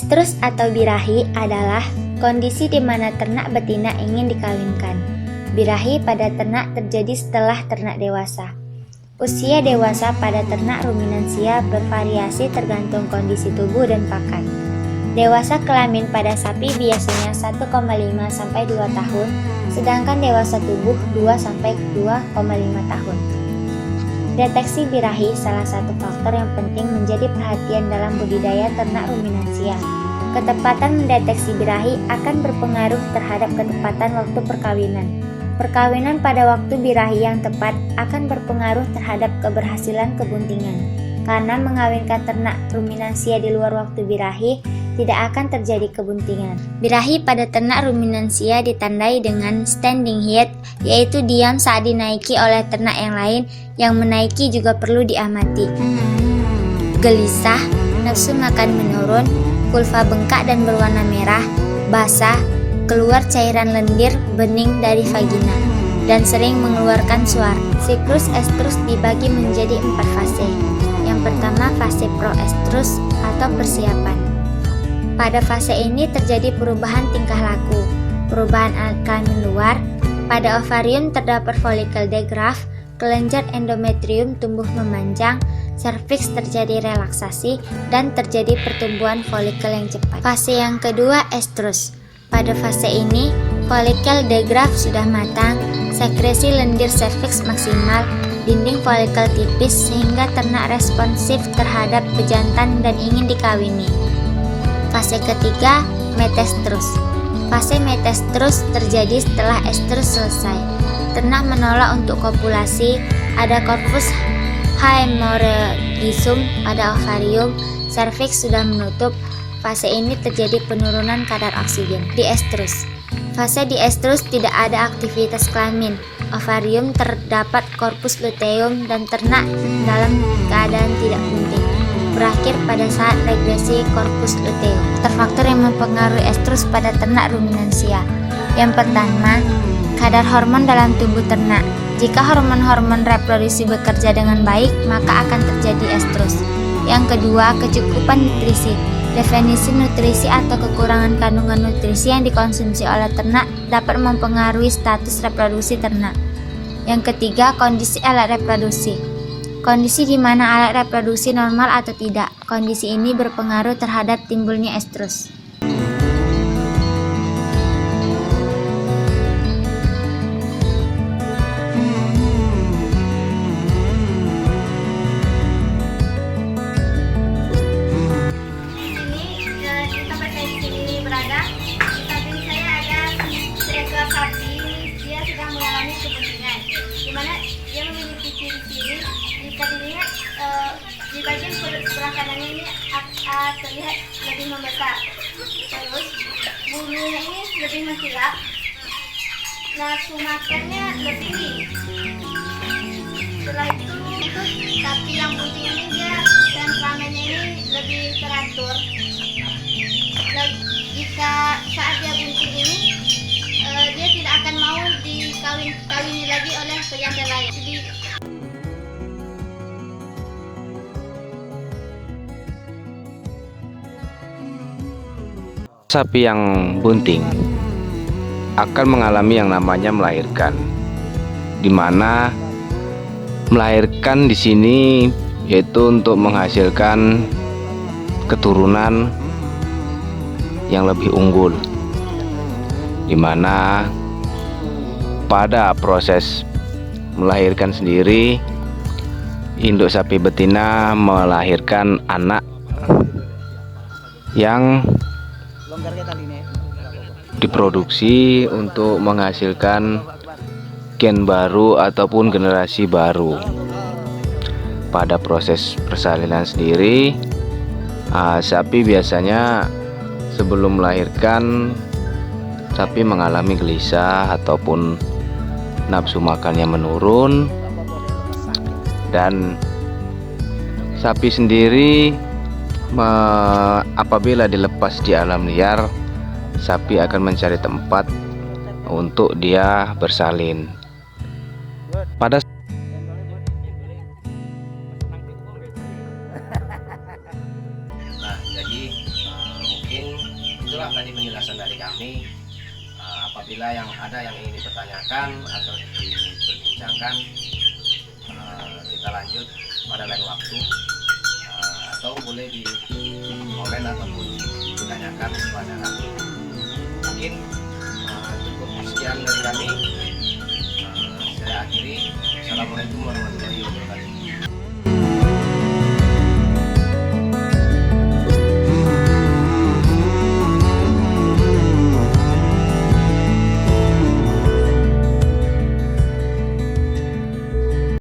Estrus atau birahi adalah kondisi di mana ternak betina ingin dikawinkan. Birahi pada ternak terjadi setelah ternak dewasa. Usia dewasa pada ternak ruminansia bervariasi tergantung kondisi tubuh dan pakan. Dewasa kelamin pada sapi biasanya 1,5 sampai 2 tahun, sedangkan dewasa tubuh 2 sampai 2,5 tahun. Deteksi birahi salah satu faktor yang penting menjadi perhatian dalam budidaya ternak ruminansia. Ketepatan mendeteksi birahi akan berpengaruh terhadap ketepatan waktu perkawinan. Perkawinan pada waktu birahi yang tepat akan berpengaruh terhadap keberhasilan kebuntingan. Karena mengawinkan ternak ruminansia di luar waktu birahi, tidak akan terjadi kebuntingan. Birahi pada ternak ruminansia ditandai dengan standing heat, yaitu diam saat dinaiki oleh ternak yang lain. Yang menaiki juga perlu diamati. Gelisah, nafsu makan menurun, vulva bengkak dan berwarna merah, basah, keluar cairan lendir bening dari vagina, dan sering mengeluarkan suara. Siklus estrus dibagi menjadi 4 fase. Yang pertama fase proestrus atau persiapan. Pada fase ini terjadi perubahan tingkah laku, perubahan alat kelamin luar. Pada ovarium terdapat folikel degraf, kelenjar endometrium tumbuh memanjang, serviks terjadi relaksasi, dan terjadi pertumbuhan folikel yang cepat. Fase yang kedua estrus. Pada fase ini, folikel degraf sudah matang, sekresi lendir serviks maksimal, dinding folikel tipis sehingga ternak responsif terhadap pejantan dan ingin dikawini. Fase ketiga, metastrus. Fase metastrus terjadi setelah estrus selesai. Ternak menolak untuk kopulasi, ada korpus hemorrhagisum pada ovarium, serviks sudah menutup. Fase ini terjadi penurunan kadar oksigen. Di estrus. Fase di estrus tidak ada aktivitas kelamin. Ovarium terdapat korpus luteum dan ternak dalam keadaan tidak bunting. Berakhir pada saat regresi korpus luteum. Faktor yang mempengaruhi estrus pada ternak ruminansia. Yang pertama, kadar hormon dalam tubuh ternak. Jika hormon-hormon reproduksi bekerja dengan baik, maka akan terjadi estrus. Yang kedua, kecukupan nutrisi. Definisi nutrisi atau kekurangan kandungan nutrisi yang dikonsumsi oleh ternak dapat mempengaruhi status reproduksi ternak. Yang ketiga, kondisi alat reproduksi. Kondisi di mana alat reproduksi normal atau tidak. Kondisi ini berpengaruh terhadap timbulnya estrus. Jika dilihat di bagian sebelah kanannya ini terlihat lebih membesar, terus bulunya ini lebih mengkilap, nafsu makannya lebih tinggi. Setelah itu sapi yang bunting ini dia dan kelaminnya ini lebih teratur. Dan jika saat dia bunting ini dia tidak akan mau dikawini lagi oleh pejantan lain. Jadi sapi yang bunting akan mengalami yang namanya melahirkan, di mana melahirkan di sini yaitu untuk menghasilkan keturunan yang lebih unggul, di mana pada proses melahirkan sendiri induk sapi betina melahirkan anak yang diproduksi untuk menghasilkan gen baru ataupun generasi baru. Pada proses persalinan sendiri, sapi biasanya sebelum melahirkan sapi mengalami gelisah ataupun nafsu makannya menurun, dan sapi sendiri apabila dilepas di alam liar, sapi akan mencari tempat untuk dia bersalin. Pada jadi mungkin itulah tadi penjelasan dari kami. Apabila ada yang ingin dipertanyakan atau diperbincangkan, kita lanjut pada lain waktu, atau boleh di komen ataupun ditanyakan kepada kami. Mungkin cukup sekian dari kami. Saya akhiri. Assalamualaikum warahmatullahi wabarakatuh.